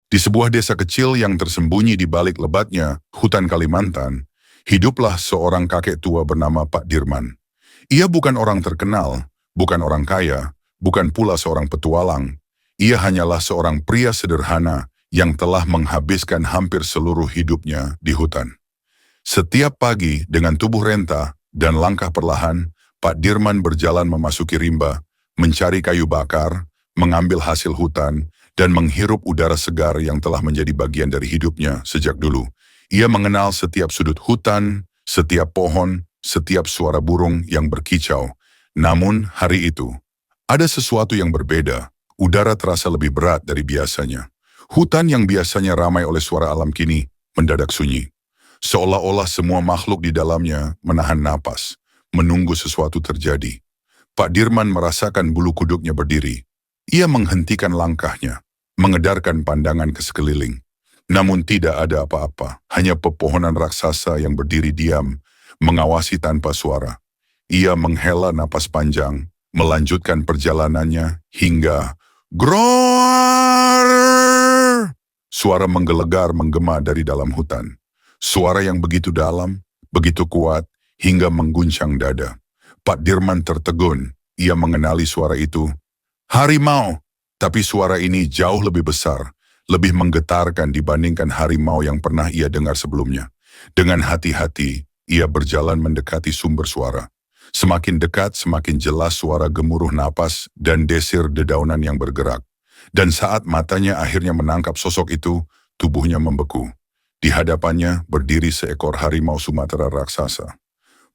Di sebuah desa kecil yang tersembunyi di balik lebatnya hutan Kalimantan, hiduplah seorang kakek tua bernama Pak Dirman. Ia bukan orang terkenal, bukan orang kaya, bukan pula seorang petualang. Ia hanyalah seorang pria sederhana yang telah menghabiskan hampir seluruh hidupnya di hutan. Setiap pagi dengan tubuh renta dan langkah perlahan, Pak Dirman berjalan memasuki rimba, mencari kayu bakar, mengambil hasil hutan, dan menghirup udara segar yang telah menjadi bagian dari hidupnya sejak dulu. Ia mengenal setiap sudut hutan, setiap pohon, setiap suara burung yang berkicau. Namun hari itu, ada sesuatu yang berbeda. Udara terasa lebih berat dari biasanya. Hutan yang biasanya ramai oleh suara alam kini mendadak sunyi. Seolah-olah semua makhluk di dalamnya menahan napas, menunggu sesuatu terjadi. Pak Dirman merasakan bulu kuduknya berdiri. Ia menghentikan langkahnya, mengedarkan pandangan ke sekeliling. Namun tidak ada apa-apa, hanya pepohonan raksasa yang berdiri diam, mengawasi tanpa suara. Ia menghela napas panjang, melanjutkan perjalanannya hingga groar! Suara menggelegar menggema dari dalam hutan. Suara yang begitu dalam, begitu kuat, hingga mengguncang dada. Pak Dirman tertegun, ia mengenali suara itu. Harimau, tapi suara ini jauh lebih besar, lebih menggetarkan dibandingkan harimau yang pernah ia dengar sebelumnya. Dengan hati-hati, ia berjalan mendekati sumber suara. Semakin dekat, semakin jelas suara gemuruh napas dan desir dedaunan yang bergerak. Dan saat matanya akhirnya menangkap sosok itu, tubuhnya membeku. Di hadapannya berdiri seekor harimau Sumatera raksasa.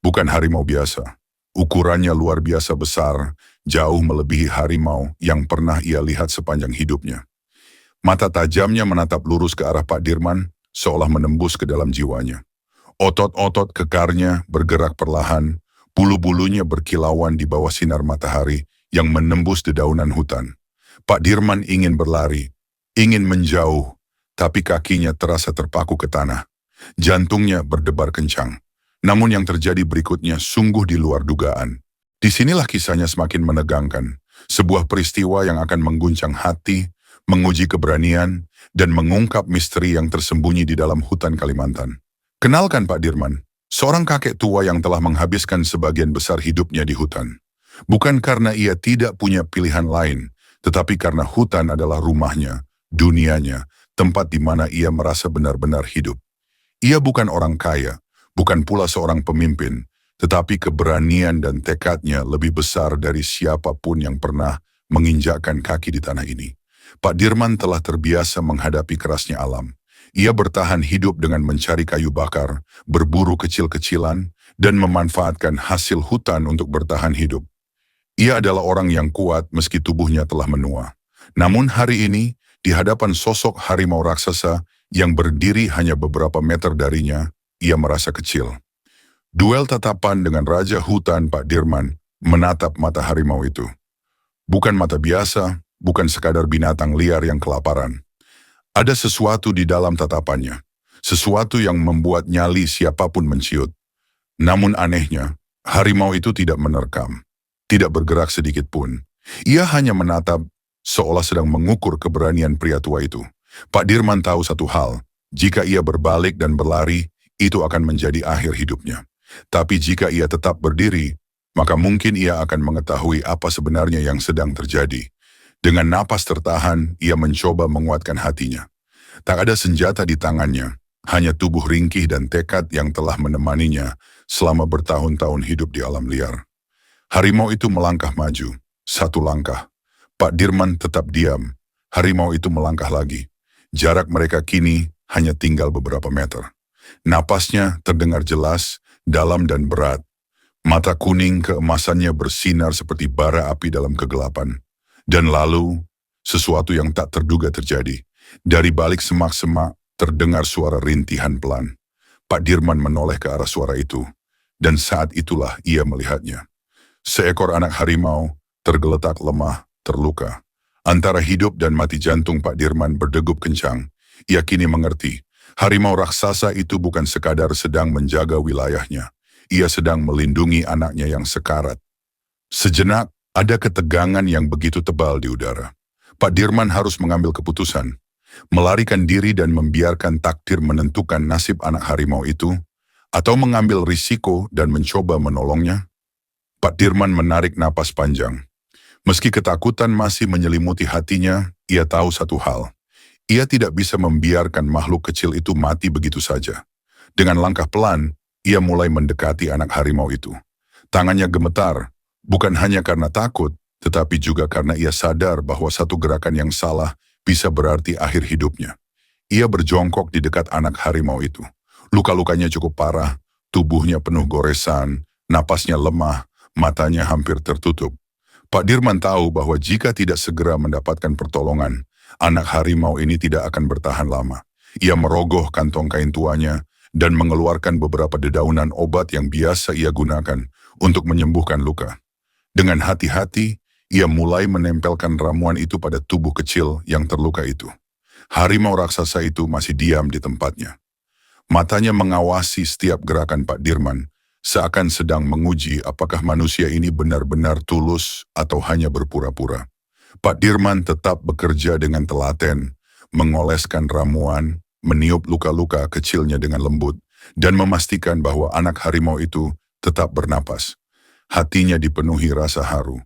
Bukan harimau biasa. Ukurannya luar biasa besar, jauh melebihi harimau yang pernah ia lihat sepanjang hidupnya. Mata tajamnya menatap lurus ke arah Pak Dirman, seolah menembus ke dalam jiwanya. Otot-otot kekarnya bergerak perlahan, bulu-bulunya berkilauan di bawah sinar matahari yang menembus dedaunan hutan. Pak Dirman ingin berlari, ingin menjauh, tapi kakinya terasa terpaku ke tanah. Jantungnya berdebar kencang. Namun yang terjadi berikutnya sungguh di luar dugaan. Disinilah kisahnya semakin menegangkan. Sebuah peristiwa yang akan mengguncang hati, menguji keberanian, dan mengungkap misteri yang tersembunyi di dalam hutan Kalimantan. Kenalkan Pak Dirman, seorang kakek tua yang telah menghabiskan sebagian besar hidupnya di hutan. Bukan karena ia tidak punya pilihan lain, tetapi karena hutan adalah rumahnya, dunianya, tempat di mana ia merasa benar-benar hidup. Ia bukan orang kaya, bukan pula seorang pemimpin, tetapi keberanian dan tekadnya lebih besar dari siapapun yang pernah menginjakkan kaki di tanah ini. Pak Dirman telah terbiasa menghadapi kerasnya alam. Ia bertahan hidup dengan mencari kayu bakar, berburu kecil-kecilan, dan memanfaatkan hasil hutan untuk bertahan hidup. Ia adalah orang yang kuat meski tubuhnya telah menua. Namun hari ini, di hadapan sosok harimau raksasa yang berdiri hanya beberapa meter darinya, ia merasa kecil. Duel tatapan dengan Raja Hutan Pak Dirman menatap mata harimau itu. Bukan mata biasa, bukan sekadar binatang liar yang kelaparan. Ada sesuatu di dalam tatapannya, sesuatu yang membuat nyali siapapun menciut. Namun anehnya, harimau itu tidak menerkam, tidak bergerak sedikit pun. Ia hanya menatap, seolah sedang mengukur keberanian pria tua itu. Pak Dirman tahu satu hal, jika ia berbalik dan berlari, itu akan menjadi akhir hidupnya. Tapi jika ia tetap berdiri, maka mungkin ia akan mengetahui apa sebenarnya yang sedang terjadi. Dengan napas tertahan, ia mencoba menguatkan hatinya. Tak ada senjata di tangannya, hanya tubuh ringkih dan tekad yang telah menemaninya selama bertahun-tahun hidup di alam liar. Harimau itu melangkah maju, satu langkah. Pak Dirman tetap diam. Harimau itu melangkah lagi. Jarak mereka kini hanya tinggal beberapa meter. Napasnya terdengar jelas, dalam dan berat. Mata kuning keemasannya bersinar seperti bara api dalam kegelapan. Dan lalu, sesuatu yang tak terduga terjadi. Dari balik semak-semak, terdengar suara rintihan pelan. Pak Dirman menoleh ke arah suara itu. Dan saat itulah ia melihatnya. Seekor anak harimau, tergeletak lemah, terluka. Antara hidup dan mati jantung Pak Dirman berdegup kencang. Ia kini mengerti, harimau raksasa itu bukan sekadar sedang menjaga wilayahnya. Ia sedang melindungi anaknya yang sekarat. Sejenak, ada ketegangan yang begitu tebal di udara. Pak Dirman harus mengambil keputusan. Melarikan diri dan membiarkan takdir menentukan nasib anak harimau itu, atau mengambil risiko dan mencoba menolongnya? Pak Dirman menarik napas panjang. Meski ketakutan masih menyelimuti hatinya, ia tahu satu hal. Ia tidak bisa membiarkan makhluk kecil itu mati begitu saja. Dengan langkah pelan, ia mulai mendekati anak harimau itu. Tangannya gemetar, bukan hanya karena takut, tetapi juga karena ia sadar bahwa satu gerakan yang salah bisa berarti akhir hidupnya. Ia berjongkok di dekat anak harimau itu. Luka-lukanya cukup parah, tubuhnya penuh goresan, napasnya lemah, matanya hampir tertutup. Pak Dirman tahu bahwa jika tidak segera mendapatkan pertolongan, anak harimau ini tidak akan bertahan lama. Ia merogoh kantong kain tuanya dan mengeluarkan beberapa dedaunan obat yang biasa ia gunakan untuk menyembuhkan luka. Dengan hati-hati, ia mulai menempelkan ramuan itu pada tubuh kecil yang terluka itu. Harimau raksasa itu masih diam di tempatnya. Matanya mengawasi setiap gerakan Pak Dirman, seakan sedang menguji apakah manusia ini benar-benar tulus atau hanya berpura-pura. Pak Dirman tetap bekerja dengan telaten, mengoleskan ramuan, meniup luka-luka kecilnya dengan lembut, dan memastikan bahwa anak harimau itu tetap bernapas. Hatinya dipenuhi rasa haru.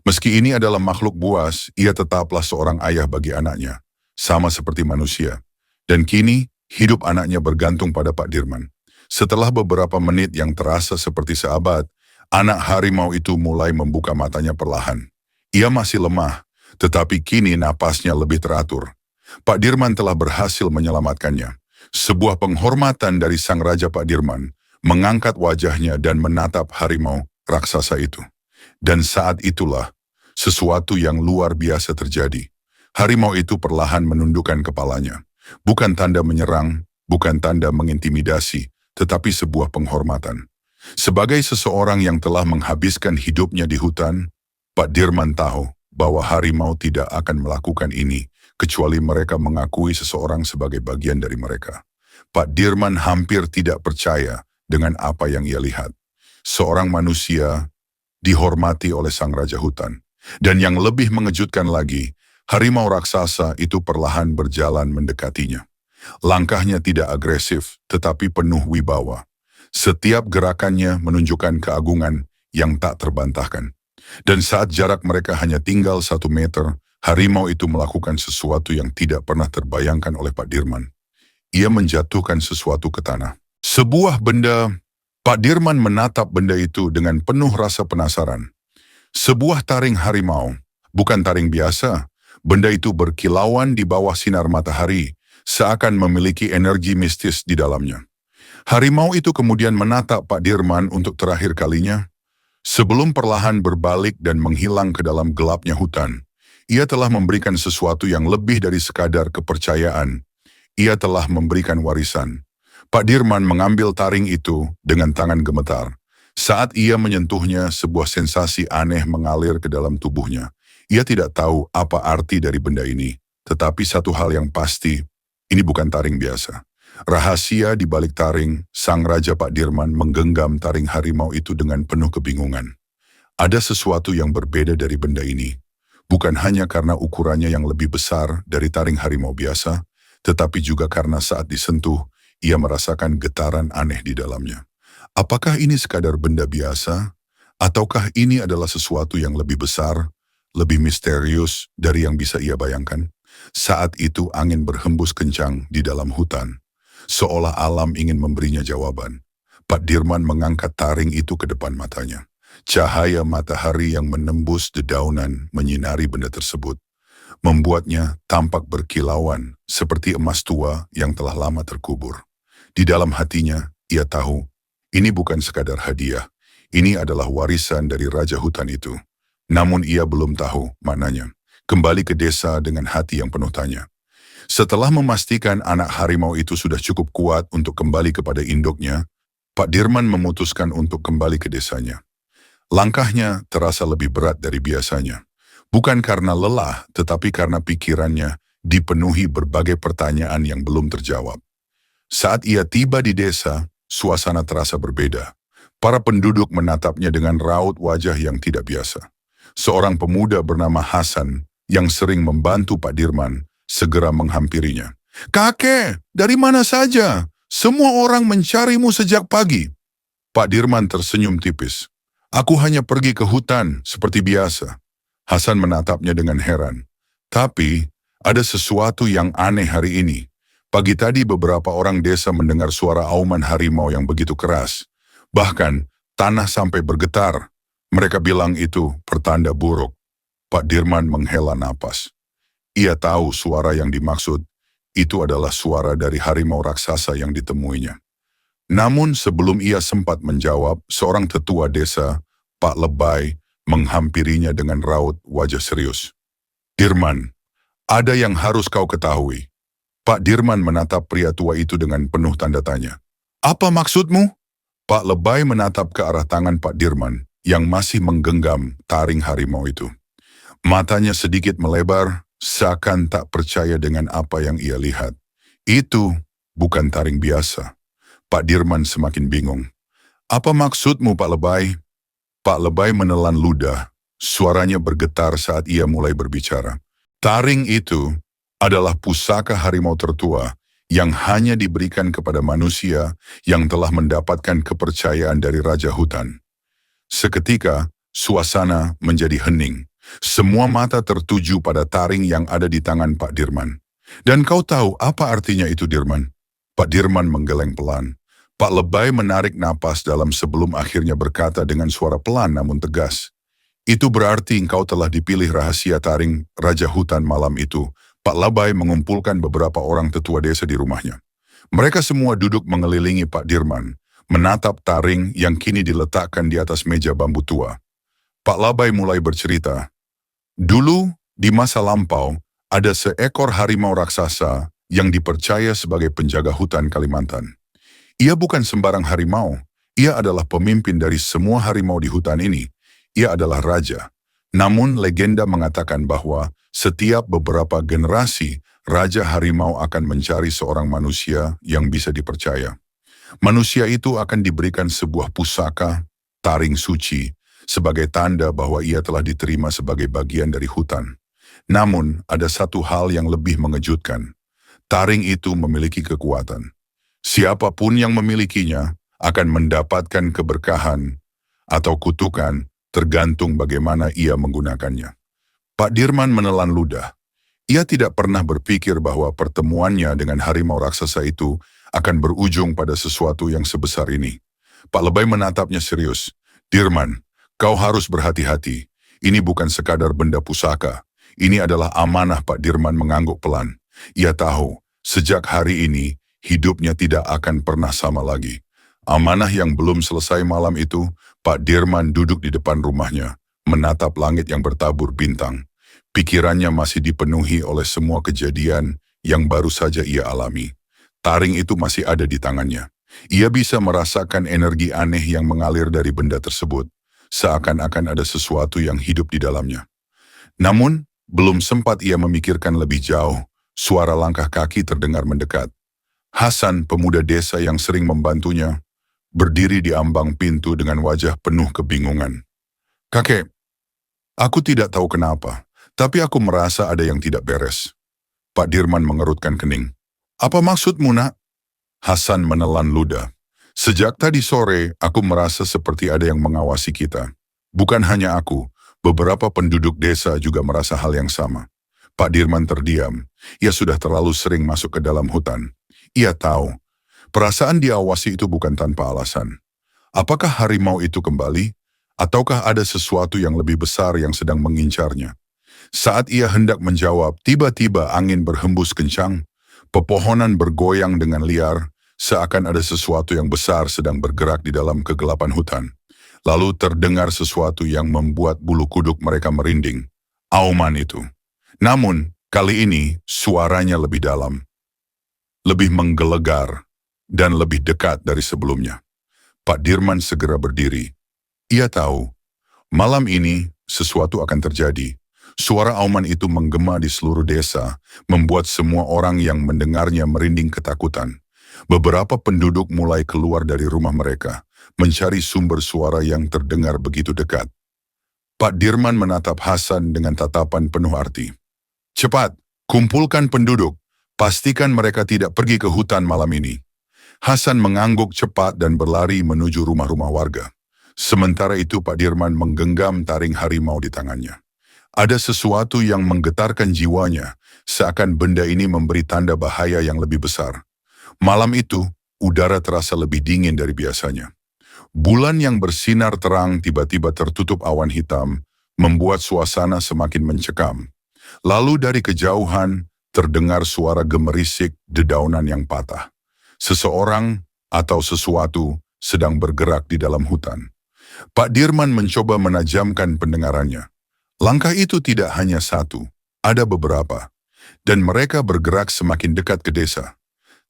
Meski ini adalah makhluk buas, ia tetaplah seorang ayah bagi anaknya, sama seperti manusia. Dan kini, hidup anaknya bergantung pada Pak Dirman. Setelah beberapa menit yang terasa seperti seabad, anak harimau itu mulai membuka matanya perlahan. Ia masih lemah, tetapi kini napasnya lebih teratur. Pak Dirman telah berhasil menyelamatkannya. Sebuah penghormatan dari sang raja Pak Dirman mengangkat wajahnya dan menatap harimau raksasa itu. Dan saat itulah, sesuatu yang luar biasa terjadi. Harimau itu perlahan menundukkan kepalanya. Bukan tanda menyerang, bukan tanda mengintimidasi, tetapi sebuah penghormatan. Sebagai seseorang yang telah menghabiskan hidupnya di hutan, Pak Dirman tahu bahwa harimau tidak akan melakukan ini, kecuali mereka mengakui seseorang sebagai bagian dari mereka. Pak Dirman hampir tidak percaya dengan apa yang ia lihat. Seorang manusia dihormati oleh sang raja hutan. Dan yang lebih mengejutkan lagi, harimau raksasa itu perlahan berjalan mendekatinya. Langkahnya tidak agresif, tetapi penuh wibawa. Setiap gerakannya menunjukkan keagungan yang tak terbantahkan. Dan saat jarak mereka hanya tinggal 1 meter, harimau itu melakukan sesuatu yang tidak pernah terbayangkan oleh Pak Dirman. Ia menjatuhkan sesuatu ke tanah. Sebuah benda. Pak Dirman menatap benda itu dengan penuh rasa penasaran. Sebuah taring harimau, bukan taring biasa. Benda itu berkilauan di bawah sinar matahari, seakan memiliki energi mistis di dalamnya. Harimau itu kemudian menatap Pak Dirman untuk terakhir kalinya. Sebelum perlahan berbalik dan menghilang ke dalam gelapnya hutan, ia telah memberikan sesuatu yang lebih dari sekadar kepercayaan. Ia telah memberikan warisan. Pak Dirman mengambil taring itu dengan tangan gemetar. Saat ia menyentuhnya, sebuah sensasi aneh mengalir ke dalam tubuhnya. Ia tidak tahu apa arti dari benda ini, tetapi satu hal yang pasti, ini bukan taring biasa. Rahasia di balik taring, sang raja Pak Dirman menggenggam taring harimau itu dengan penuh kebingungan. Ada sesuatu yang berbeda dari benda ini. Bukan hanya karena ukurannya yang lebih besar dari taring harimau biasa, tetapi juga karena saat disentuh, ia merasakan getaran aneh di dalamnya. Apakah ini sekadar benda biasa? Ataukah ini adalah sesuatu yang lebih besar, lebih misterius dari yang bisa ia bayangkan? Saat itu angin berhembus kencang di dalam hutan. Seolah alam ingin memberinya jawaban. Pak Dirman mengangkat taring itu ke depan matanya. Cahaya matahari yang menembus dedaunan menyinari benda tersebut, membuatnya tampak berkilauan seperti emas tua yang telah lama terkubur. Di dalam hatinya, ia tahu, ini bukan sekadar hadiah. Ini adalah warisan dari raja hutan itu. Namun ia belum tahu maknanya. Kembali ke desa dengan hati yang penuh tanya. Setelah memastikan anak harimau itu sudah cukup kuat untuk kembali kepada induknya, Pak Dirman memutuskan untuk kembali ke desanya. Langkahnya terasa lebih berat dari biasanya. Bukan karena lelah, tetapi karena pikirannya dipenuhi berbagai pertanyaan yang belum terjawab. Saat ia tiba di desa, suasana terasa berbeda. Para penduduk menatapnya dengan raut wajah yang tidak biasa. Seorang pemuda bernama Hasan yang sering membantu Pak Dirman segera menghampirinya. "Kakek, dari mana saja? Semua orang mencarimu sejak pagi." Pak Dirman tersenyum tipis. "Aku hanya pergi ke hutan seperti biasa." Hasan menatapnya dengan heran. "Tapi, ada sesuatu yang aneh hari ini. Pagi tadi beberapa orang desa mendengar suara auman harimau yang begitu keras. Bahkan, tanah sampai bergetar. Mereka bilang itu pertanda buruk." Pak Dirman menghela napas. Ia tahu suara yang dimaksud itu adalah suara dari harimau raksasa yang ditemuinya. Namun sebelum ia sempat menjawab, seorang tetua desa, Pak Lebay, menghampirinya dengan raut wajah serius. "Dirman, ada yang harus kau ketahui." Pak Dirman menatap pria tua itu dengan penuh tanda tanya. "Apa maksudmu?" Pak Lebay menatap ke arah tangan Pak Dirman yang masih menggenggam taring harimau itu. Matanya sedikit melebar, seakan tak percaya dengan apa yang ia lihat. "Itu bukan taring biasa." Pak Dirman semakin bingung. "Apa maksudmu, Pak Lebay?" Pak Lebay menelan ludah. Suaranya bergetar saat ia mulai berbicara. "Taring itu adalah pusaka harimau tertua yang hanya diberikan kepada manusia yang telah mendapatkan kepercayaan dari Raja Hutan." Seketika, suasana menjadi hening. Semua mata tertuju pada taring yang ada di tangan Pak Dirman. "Dan kau tahu apa artinya itu, Dirman?" Pak Dirman menggeleng pelan. Pak Lebay menarik napas dalam sebelum akhirnya berkata dengan suara pelan namun tegas. "Itu berarti engkau telah dipilih rahasia taring Raja Hutan malam itu." Pak Lebay mengumpulkan beberapa orang tetua desa di rumahnya. Mereka semua duduk mengelilingi Pak Dirman, menatap taring yang kini diletakkan di atas meja bambu tua. Pak Lebay mulai bercerita. "Dulu, di masa lampau, ada seekor harimau raksasa yang dipercaya sebagai penjaga hutan Kalimantan. Ia bukan sembarang harimau, ia adalah pemimpin dari semua harimau di hutan ini. Ia adalah raja. Namun legenda mengatakan bahwa setiap beberapa generasi, raja harimau akan mencari seorang manusia yang bisa dipercaya. Manusia itu akan diberikan sebuah pusaka, taring suci, sebagai tanda bahwa ia telah diterima sebagai bagian dari hutan. Namun, ada satu hal yang lebih mengejutkan. Taring itu memiliki kekuatan. Siapapun yang memilikinya akan mendapatkan keberkahan atau kutukan tergantung bagaimana ia menggunakannya." Pak Dirman menelan ludah. Ia tidak pernah berpikir bahwa pertemuannya dengan harimau raksasa itu akan berujung pada sesuatu yang sebesar ini. Pak Lebay menatapnya serius. "Dirman, kau harus berhati-hati. Ini bukan sekadar benda pusaka. Ini adalah amanah." Pak Dirman mengangguk pelan. Ia tahu, sejak hari ini, hidupnya tidak akan pernah sama lagi. Amanah yang belum selesai malam itu, Pak Dirman duduk di depan rumahnya, menatap langit yang bertabur bintang. Pikirannya masih dipenuhi oleh semua kejadian yang baru saja ia alami. Taring itu masih ada di tangannya. Ia bisa merasakan energi aneh yang mengalir dari benda tersebut, seakan-akan ada sesuatu yang hidup di dalamnya. Namun, belum sempat ia memikirkan lebih jauh, suara langkah kaki terdengar mendekat. Hasan, pemuda desa yang sering membantunya, berdiri di ambang pintu dengan wajah penuh kebingungan. "Kakek, aku tidak tahu kenapa, tapi aku merasa ada yang tidak beres." Pak Dirman mengerutkan kening. "Apa maksudmu, nak?" Hasan menelan ludah. "Sejak tadi sore, aku merasa seperti ada yang mengawasi kita. Bukan hanya aku, beberapa penduduk desa juga merasa hal yang sama." Pak Dirman terdiam. Ia sudah terlalu sering masuk ke dalam hutan. Ia tahu, perasaan diawasi itu bukan tanpa alasan. Apakah harimau itu kembali? Ataukah ada sesuatu yang lebih besar yang sedang mengincarnya? Saat ia hendak menjawab, tiba-tiba angin berhembus kencang, pepohonan bergoyang dengan liar, seakan ada sesuatu yang besar sedang bergerak di dalam kegelapan hutan. Lalu terdengar sesuatu yang membuat bulu kuduk mereka merinding. Auman itu. Namun, kali ini suaranya lebih dalam, lebih menggelegar, dan lebih dekat dari sebelumnya. Pak Dirman segera berdiri. Ia tahu, malam ini sesuatu akan terjadi. Suara auman itu menggema di seluruh desa, membuat semua orang yang mendengarnya merinding ketakutan. Beberapa penduduk mulai keluar dari rumah mereka, mencari sumber suara yang terdengar begitu dekat. Pak Dirman menatap Hasan dengan tatapan penuh arti. "Cepat, Kumpulkan penduduk, pastikan mereka tidak pergi ke hutan malam ini. Hasan mengangguk cepat dan berlari menuju rumah-rumah warga. Sementara itu Pak Dirman menggenggam taring harimau di tangannya. Ada sesuatu yang menggetarkan jiwanya, seakan benda ini memberi tanda bahaya yang lebih besar. Malam itu, udara terasa lebih dingin dari biasanya. Bulan yang bersinar terang tiba-tiba tertutup awan hitam, membuat suasana semakin mencekam. Lalu dari kejauhan, terdengar suara gemerisik dedaunan yang patah. Seseorang atau sesuatu sedang bergerak di dalam hutan. Pak Dirman mencoba menajamkan pendengarannya. Langkah itu tidak hanya satu, ada beberapa. Dan mereka bergerak semakin dekat ke desa.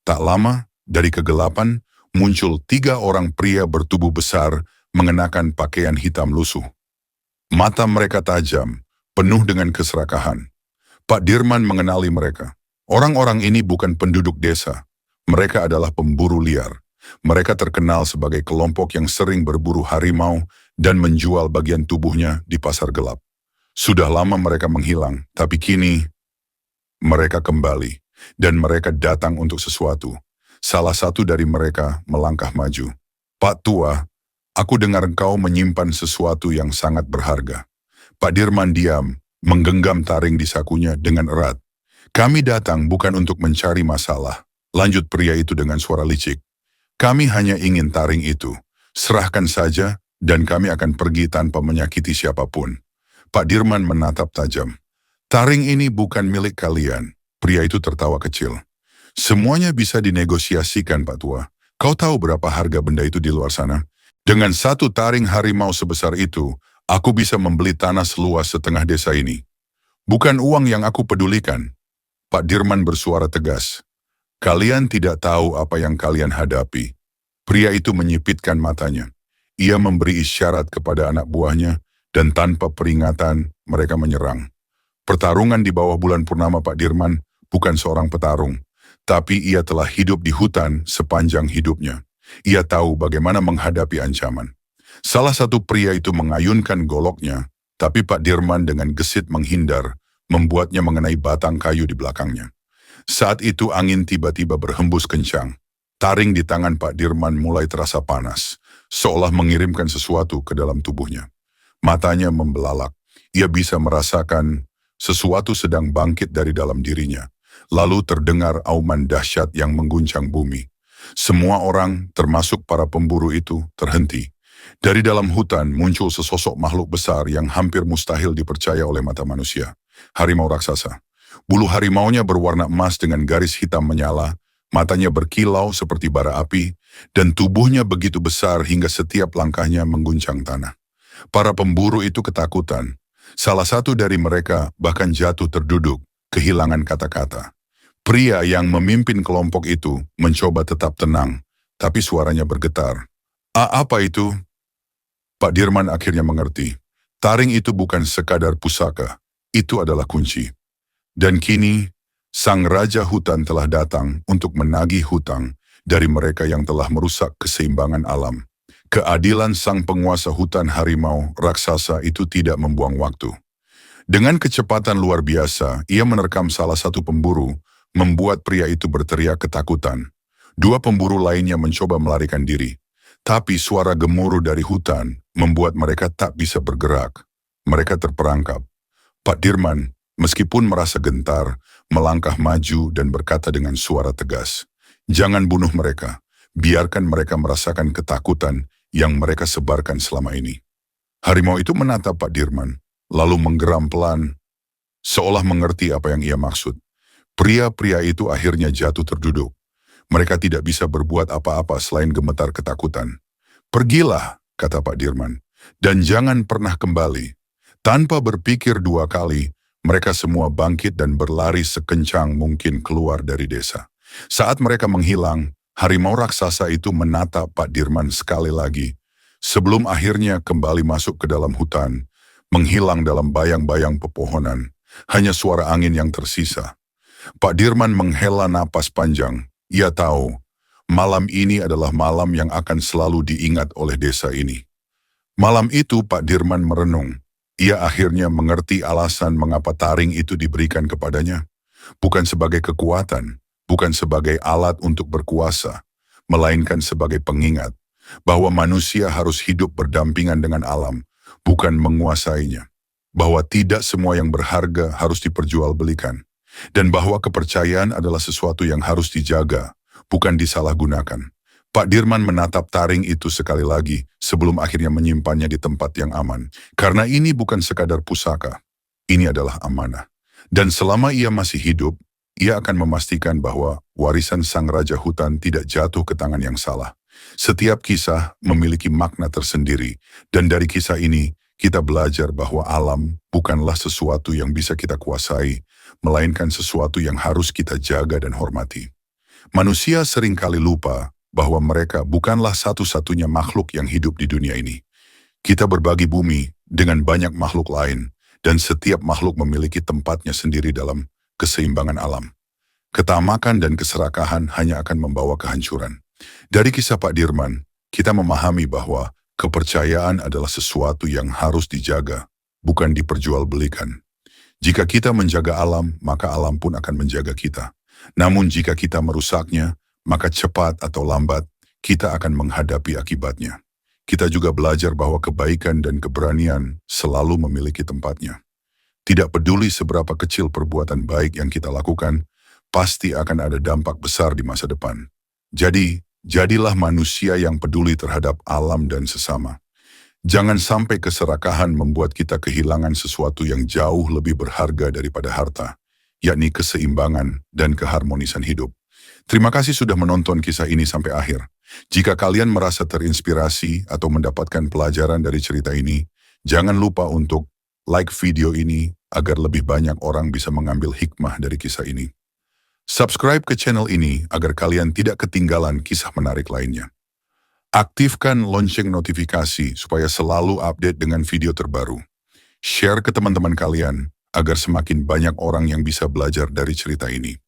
Tak lama, dari kegelapan, muncul 3 orang pria bertubuh besar mengenakan pakaian hitam lusuh. Mata mereka tajam, penuh dengan keserakahan. Pak Dirman mengenali mereka. Orang-orang ini bukan penduduk desa. Mereka adalah pemburu liar. Mereka terkenal sebagai kelompok yang sering berburu harimau dan menjual bagian tubuhnya di pasar gelap. Sudah lama mereka menghilang, tapi kini mereka kembali. Dan mereka datang untuk sesuatu. Salah satu dari mereka melangkah maju. Pak Tua, aku dengar engkau menyimpan sesuatu yang sangat berharga. Pak Dirman diam, menggenggam taring di sakunya dengan erat. Kami datang bukan untuk mencari masalah. Lanjut pria itu dengan suara licik. Kami hanya ingin taring itu. Serahkan saja dan kami akan pergi tanpa menyakiti siapapun. Pak Dirman menatap tajam. Taring ini bukan milik kalian. Pria itu tertawa kecil. Semuanya bisa dinegosiasikan, Pak Tua. Kau tahu berapa harga benda itu di luar sana? Dengan 1 taring harimau sebesar itu, aku bisa membeli tanah seluas setengah desa ini. Bukan uang yang aku pedulikan. Pak Dirman bersuara tegas. Kalian tidak tahu apa yang kalian hadapi. Pria itu menyipitkan matanya. Ia memberi isyarat kepada anak buahnya, dan tanpa peringatan mereka menyerang. Pertarungan di bawah bulan purnama Pak Dirman bukan seorang petarung, tapi ia telah hidup di hutan sepanjang hidupnya. Ia tahu bagaimana menghadapi ancaman. Salah satu pria itu mengayunkan goloknya, tapi Pak Dirman dengan gesit menghindar, membuatnya mengenai batang kayu di belakangnya. Saat itu angin tiba-tiba berhembus kencang. Taring di tangan Pak Dirman mulai terasa panas, seolah mengirimkan sesuatu ke dalam tubuhnya. Matanya membelalak. Ia bisa merasakan sesuatu sedang bangkit dari dalam dirinya. Lalu terdengar auman dahsyat yang mengguncang bumi. Semua orang, termasuk para pemburu itu, terhenti. Dari dalam hutan muncul sesosok makhluk besar yang hampir mustahil dipercaya oleh mata manusia. Harimau raksasa. Bulu harimaunya berwarna emas dengan garis hitam menyala, matanya berkilau seperti bara api, dan tubuhnya begitu besar hingga setiap langkahnya mengguncang tanah. Para pemburu itu ketakutan. Salah satu dari mereka bahkan jatuh terduduk, kehilangan kata-kata. Pria yang memimpin kelompok itu mencoba tetap tenang, tapi suaranya bergetar. Apa itu? Pak Dirman akhirnya mengerti. Taring itu bukan sekadar pusaka, itu adalah kunci. Dan kini, sang raja hutan telah datang untuk menagih hutang dari mereka yang telah merusak keseimbangan alam. Keadilan sang penguasa hutan harimau raksasa itu tidak membuang waktu. Dengan kecepatan luar biasa, ia menerkam salah satu pemburu, membuat pria itu berteriak ketakutan. 2 pemburu lainnya mencoba melarikan diri. Tapi suara gemuruh dari hutan membuat mereka tak bisa bergerak. Mereka terperangkap. Pak Dirman, meskipun merasa gentar, melangkah maju dan berkata dengan suara tegas, "Jangan bunuh mereka. Biarkan mereka merasakan ketakutan yang mereka sebarkan selama ini." Harimau itu menatap Pak Dirman, lalu menggeram pelan, seolah mengerti apa yang ia maksud. Pria-pria itu akhirnya jatuh terduduk. Mereka tidak bisa berbuat apa-apa selain gemetar ketakutan. "Pergilah," kata Pak Dirman, "dan jangan pernah kembali." Tanpa berpikir 2 kali, mereka semua bangkit dan berlari sekencang mungkin keluar dari desa. Saat mereka menghilang, harimau raksasa itu menatap Pak Dirman sekali lagi, sebelum akhirnya kembali masuk ke dalam hutan, menghilang dalam bayang-bayang pepohonan. Hanya suara angin yang tersisa. Pak Dirman menghela napas panjang. Ia tahu, malam ini adalah malam yang akan selalu diingat oleh desa ini. Malam itu Pak Dirman merenung. Ia akhirnya mengerti alasan mengapa taring itu diberikan kepadanya. bukan sebagai kekuatan, bukan sebagai alat untuk berkuasa, melainkan sebagai pengingat bahwa manusia harus hidup berdampingan dengan alam, bukan menguasainya. Bahwa tidak semua yang berharga harus diperjualbelikan, dan bahwa kepercayaan adalah sesuatu yang harus dijaga, bukan disalahgunakan. Pak Dirman menatap taring itu sekali lagi sebelum akhirnya menyimpannya di tempat yang aman. Karena ini bukan sekadar pusaka, ini adalah amanah. Dan selama ia masih hidup, ia akan memastikan bahwa warisan sang raja hutan tidak jatuh ke tangan yang salah. Setiap kisah memiliki makna tersendiri, dan dari kisah ini kita belajar bahwa alam bukanlah sesuatu yang bisa kita kuasai, melainkan sesuatu yang harus kita jaga dan hormati. Manusia seringkali lupa bahwa mereka bukanlah satu-satunya makhluk yang hidup di dunia ini. Kita berbagi bumi dengan banyak makhluk lain, dan setiap makhluk memiliki tempatnya sendiri dalam keseimbangan alam. Ketamakan dan keserakahan hanya akan membawa kehancuran. Dari kisah Pak Dirman, kita memahami bahwa kepercayaan adalah sesuatu yang harus dijaga, bukan diperjualbelikan. Jika kita menjaga alam, maka alam pun akan menjaga kita. Namun jika kita merusaknya, maka cepat atau lambat kita akan menghadapi akibatnya. Kita juga belajar bahwa kebaikan dan keberanian selalu memiliki tempatnya. Tidak peduli seberapa kecil perbuatan baik yang kita lakukan, pasti akan ada dampak besar di masa depan. Jadi, jadilah manusia yang peduli terhadap alam dan sesama. Jangan sampai keserakahan membuat kita kehilangan sesuatu yang jauh lebih berharga daripada harta, yakni keseimbangan dan keharmonisan hidup. Terima kasih sudah menonton kisah ini sampai akhir. Jika kalian merasa terinspirasi atau mendapatkan pelajaran dari cerita ini, jangan lupa untuk like video ini agar lebih banyak orang bisa mengambil hikmah dari kisah ini. Subscribe ke channel ini agar kalian tidak ketinggalan kisah menarik lainnya. Aktifkan lonceng notifikasi supaya selalu update dengan video terbaru. Share ke teman-teman kalian agar semakin banyak orang yang bisa belajar dari cerita ini.